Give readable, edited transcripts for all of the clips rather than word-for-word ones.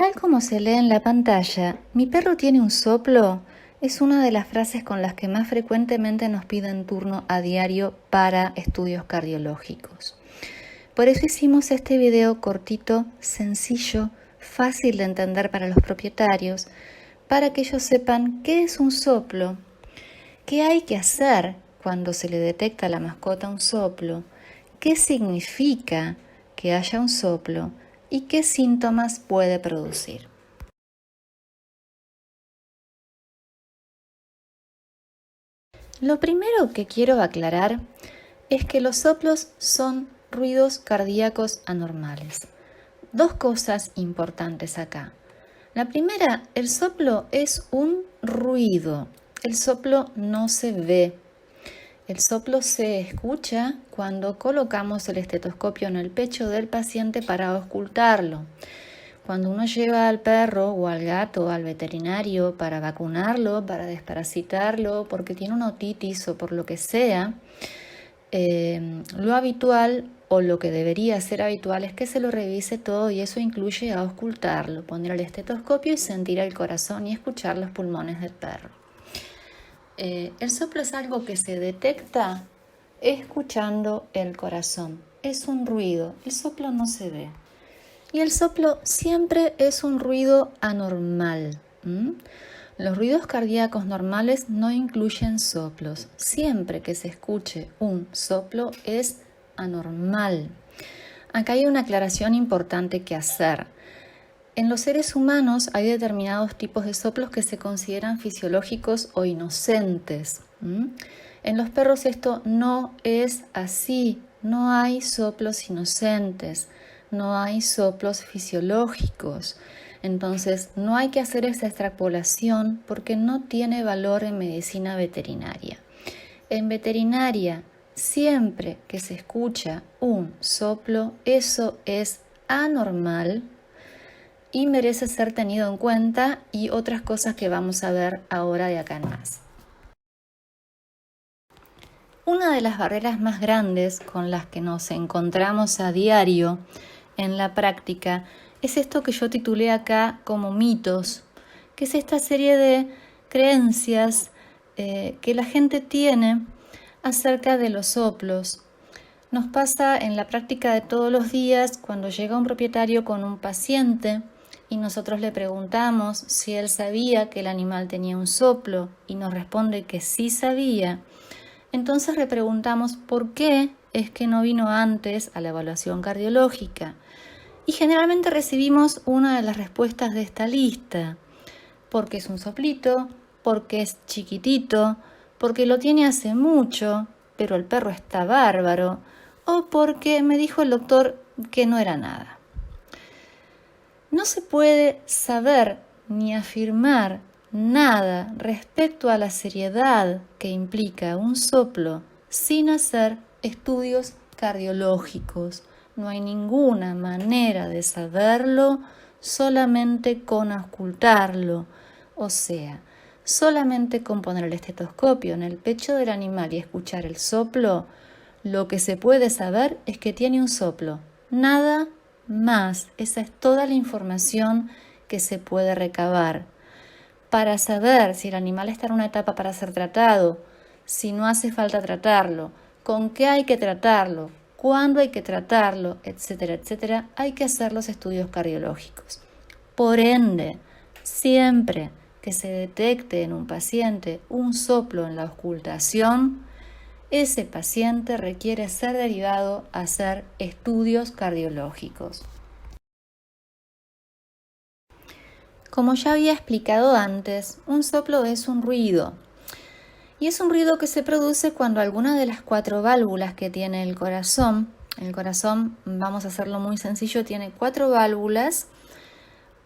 Tal como se lee en la pantalla, mi perro tiene un soplo, es una de las frases con las que más frecuentemente nos piden turno a diario para estudios cardiológicos. Por eso hicimos este video cortito, sencillo, fácil de entender para los propietarios, para que ellos sepan qué es un soplo, qué hay que hacer cuando se le detecta a la mascota un soplo, qué significa que haya un soplo y qué síntomas puede producir. Lo primero que quiero aclarar es que los soplos son ruidos cardíacos anormales. Dos cosas importantes acá. La primera, el soplo es un ruido. El soplo no se ve. El soplo se escucha cuando colocamos el estetoscopio en el pecho del paciente para auscultarlo. Cuando uno lleva al perro o al gato al veterinario para vacunarlo, para desparasitarlo, porque tiene una otitis o por lo que sea, lo habitual o lo que debería ser habitual es que se lo revise todo y eso incluye auscultarlo, poner el estetoscopio y sentir el corazón y escuchar los pulmones del perro. El soplo es algo que se detecta escuchando el corazón. Es un ruido, el soplo no se ve. Y el soplo siempre es un ruido anormal. Los ruidos cardíacos normales no incluyen soplos. Siempre que se escuche un soplo es anormal. Acá hay una aclaración importante que hacer. En los seres humanos hay determinados tipos de soplos que se consideran fisiológicos o inocentes. En los perros esto no es así. No hay soplos inocentes. No hay soplos fisiológicos. Entonces, no hay que hacer esa extrapolación porque no tiene valor en medicina veterinaria. En veterinaria, siempre que se escucha un soplo, eso es anormal y merece ser tenido en cuenta y otras cosas que vamos a ver ahora de acá en más. Una de las barreras más grandes con las que nos encontramos a diario en la práctica es esto que yo titulé acá como mitos, que es esta serie de creencias que la gente tiene acerca de los soplos. Nos pasa en la práctica de todos los días cuando llega un propietario con un paciente y nosotros le preguntamos si él sabía que el animal tenía un soplo y nos responde que sí sabía. Entonces le preguntamos por qué es que no vino antes a la evaluación cardiológica. Y generalmente recibimos una de las respuestas de esta lista. Porque es un soplito, porque es chiquitito, porque lo tiene hace mucho, pero el perro está bárbaro, o porque me dijo el doctor que no era nada. No se puede saber ni afirmar nada respecto a la seriedad que implica un soplo sin hacer estudios cardiológicos. No hay ninguna manera de saberlo solamente con auscultarlo, o sea, solamente con poner el estetoscopio en el pecho del animal y escuchar el soplo, lo que se puede saber es que tiene un soplo, nada más. Esa es toda la información que se puede recabar. Para saber si el animal está en una etapa para ser tratado, si no hace falta tratarlo, con qué hay que tratarlo, cuándo hay que tratarlo, etcétera, etcétera, hay que hacer los estudios cardiológicos. Por ende, siempre que se detecte en un paciente un soplo en la auscultación, ese paciente requiere ser derivado a hacer estudios cardiológicos. Como ya había explicado antes, un soplo es un ruido. Y es un ruido que se produce cuando alguna de las 4 válvulas que tiene el corazón, vamos a hacerlo muy sencillo, tiene 4 válvulas.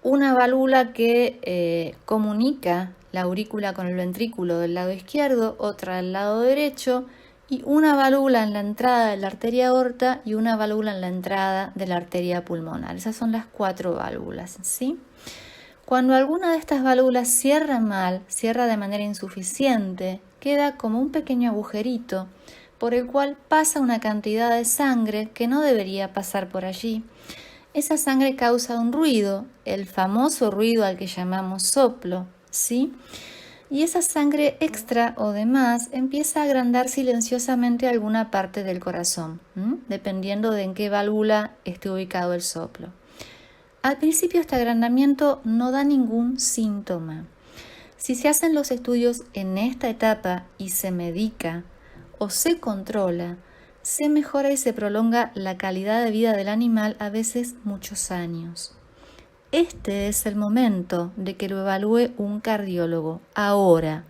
Una válvula que comunica la aurícula con el ventrículo del lado izquierdo, otra del lado derecho, y una válvula en la entrada de la arteria aorta y una válvula en la entrada de la arteria pulmonar. Esas son las 4 válvulas, ¿sí? Cuando alguna de estas válvulas cierra mal, cierra de manera insuficiente, queda como un pequeño agujerito por el cual pasa una cantidad de sangre que no debería pasar por allí esa sangre causa un ruido, el famoso ruido al que llamamos soplo, ¿sí? Y esa sangre extra o de más empieza a agrandar silenciosamente alguna parte del corazón, dependiendo de en qué válvula esté ubicado el soplo. Al principio este agrandamiento no da ningún síntoma. Si se hacen los estudios en esta etapa y se medica o se controla, se mejora y se prolonga la calidad de vida del animal, a veces muchos años. Este es el momento de que lo evalúe un cardiólogo. Ahora,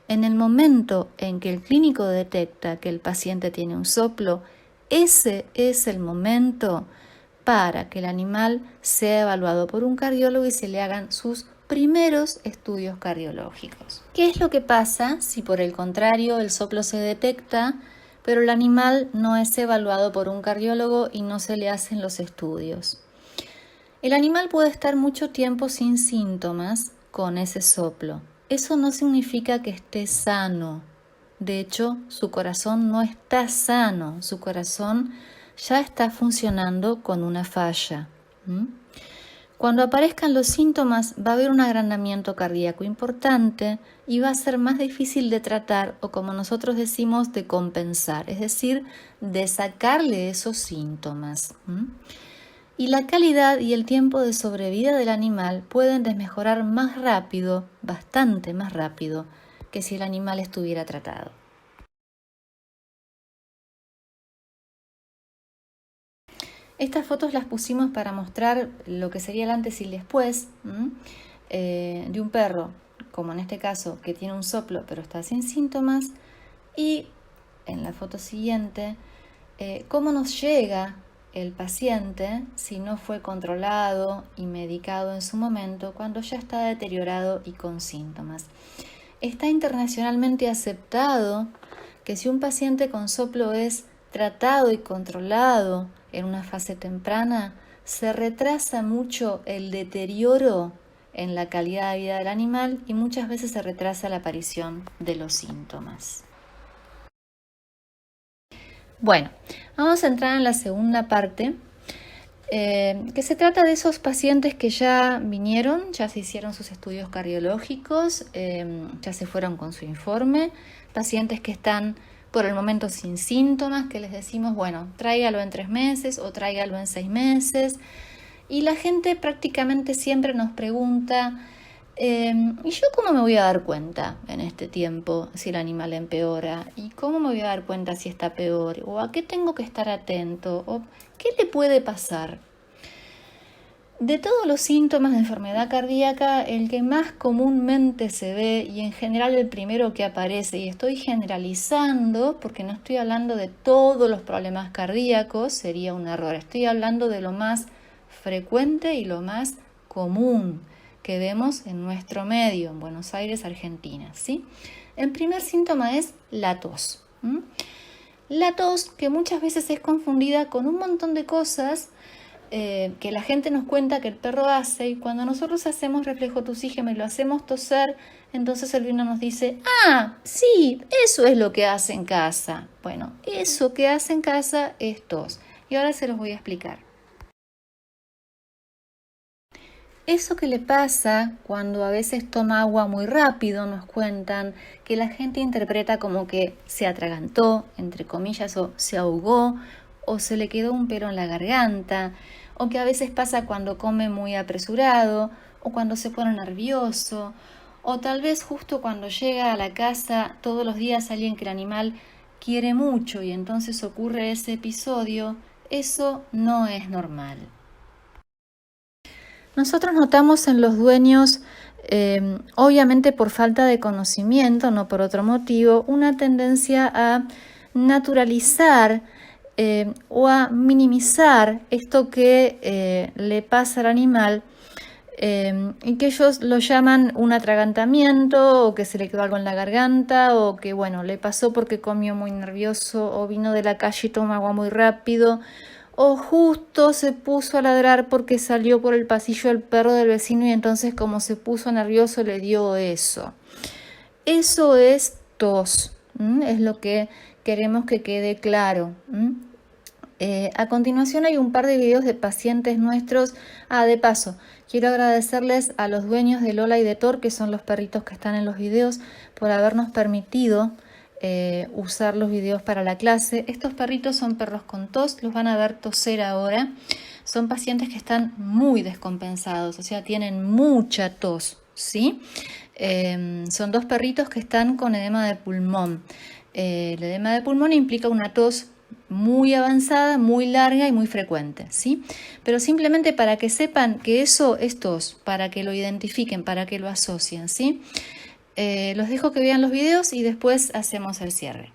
en el momento en que el clínico detecta que el paciente tiene un soplo, ese es el momento para que el animal sea evaluado por un cardiólogo y se le hagan sus primeros estudios cardiológicos. ¿Qué es lo que pasa si por el contrario el soplo se detecta, pero el animal no es evaluado por un cardiólogo y no se le hacen los estudios? El animal puede estar mucho tiempo sin síntomas con ese soplo. Eso no significa que esté sano. De hecho, su corazón no está sano. Su corazón ya está funcionando con una falla. Cuando aparezcan los síntomas va a haber un agrandamiento cardíaco importante y va a ser más difícil de tratar o, como nosotros decimos, de compensar, es decir, de sacarle esos síntomas. Y la calidad y el tiempo de sobrevida del animal pueden desmejorar más rápido, bastante más rápido, que si el animal estuviera tratado. Estas fotos las pusimos para mostrar lo que sería el antes y el después de un perro, como en este caso, que tiene un soplo pero está sin síntomas, y en la foto siguiente, cómo nos llega el paciente si no fue controlado y medicado en su momento cuando ya está deteriorado y con síntomas. Está internacionalmente aceptado que si un paciente con soplo es tratado y controlado en una fase temprana, se retrasa mucho el deterioro en la calidad de vida del animal y muchas veces se retrasa la aparición de los síntomas. Bueno, vamos a entrar en la segunda parte, que se trata de esos pacientes que ya vinieron, ya se hicieron sus estudios cardiológicos, ya se fueron con su informe, pacientes que están por el momento sin síntomas, que les decimos, bueno, tráigalo en 3 meses o tráigalo en 6 meses. Y la gente prácticamente siempre nos pregunta, ¿y yo cómo me voy a dar cuenta en este tiempo si el animal empeora? ¿Y cómo me voy a dar cuenta si está peor? ¿O a qué tengo que estar atento? ¿O qué le puede pasar? De todos los síntomas de enfermedad cardíaca, el que más comúnmente se ve y en general el primero que aparece, y estoy generalizando porque no estoy hablando de todos los problemas cardíacos, sería un error, estoy hablando de lo más frecuente y lo más común que vemos en nuestro medio, en Buenos Aires, Argentina, ¿sí? El primer síntoma es la tos. La tos, que muchas veces es confundida con un montón de cosas que la gente nos cuenta que el perro hace, y cuando nosotros hacemos reflejotusígeno y lo hacemos toser, entonces el vino nos dice, sí, eso es lo que hace en casa. Bueno, eso que hace en casa es tos. Y ahora se los voy a explicar. Eso que le pasa cuando a veces toma agua muy rápido, nos cuentan que la gente interpreta como que se atragantó, entre comillas, o se ahogó, o se le quedó un pelo en la garganta, o que a veces pasa cuando come muy apresurado, o cuando se pone nervioso, o tal vez justo cuando llega a la casa todos los días alguien que el animal quiere mucho y entonces ocurre ese episodio. Eso no es normal. Nosotros notamos en los dueños, obviamente por falta de conocimiento, no por otro motivo, una tendencia a naturalizar o a minimizar esto que le pasa al animal y que ellos lo llaman un atragantamiento o que se le quedó algo en la garganta o que bueno, le pasó porque comió muy nervioso o vino de la calle y tomó agua muy rápido o justo se puso a ladrar porque salió por el pasillo el perro del vecino y entonces como se puso nervioso le dio eso. Eso es tos, es lo que queremos que quede claro. A continuación hay un par de videos de pacientes nuestros. De paso, quiero agradecerles a los dueños de Lola y de Thor, que son los perritos que están en los videos, por habernos permitido usar los videos para la clase. Estos perritos son perros con tos, los van a ver toser ahora. Son pacientes que están muy descompensados, o sea, tienen mucha tos, ¿sí? Son dos perritos que están con edema de pulmón. El edema de pulmón implica una tos muy avanzada, muy larga y muy frecuente, ¿sí? Pero simplemente para que sepan que eso es tos, para que lo identifiquen, para que lo asocien, ¿sí? Los dejo que vean los videos y después hacemos el cierre.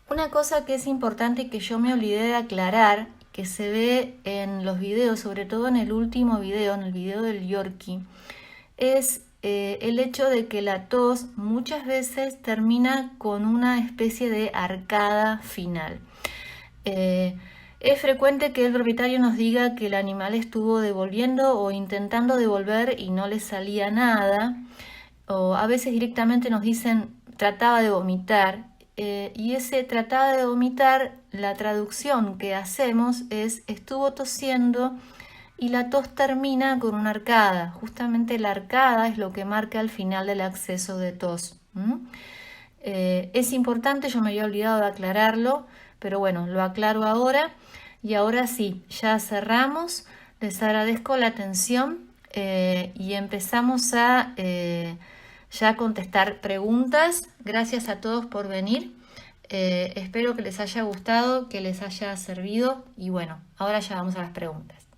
Una cosa que es importante y que yo me olvidé de aclarar, que se ve en los videos, sobre todo en el último video, en el video del Yorkie, es el hecho de que la tos muchas veces termina con una especie de arcada final. Es frecuente que el propietario nos diga que el animal estuvo devolviendo o intentando devolver y no le salía nada, o a veces directamente nos dicen trataba de vomitar, y ese trataba de vomitar, la traducción que hacemos es estuvo tosiendo y la tos termina con una arcada. Justamente la arcada es lo que marca el final del acceso de tos. Es importante, yo me había olvidado de aclararlo, pero bueno, lo aclaro ahora. Y ahora sí, ya cerramos. Les agradezco la atención y empezamos a ya contestar preguntas. Gracias a todos por venir. Espero que les haya gustado, que les haya servido y bueno, ahora ya vamos a las preguntas.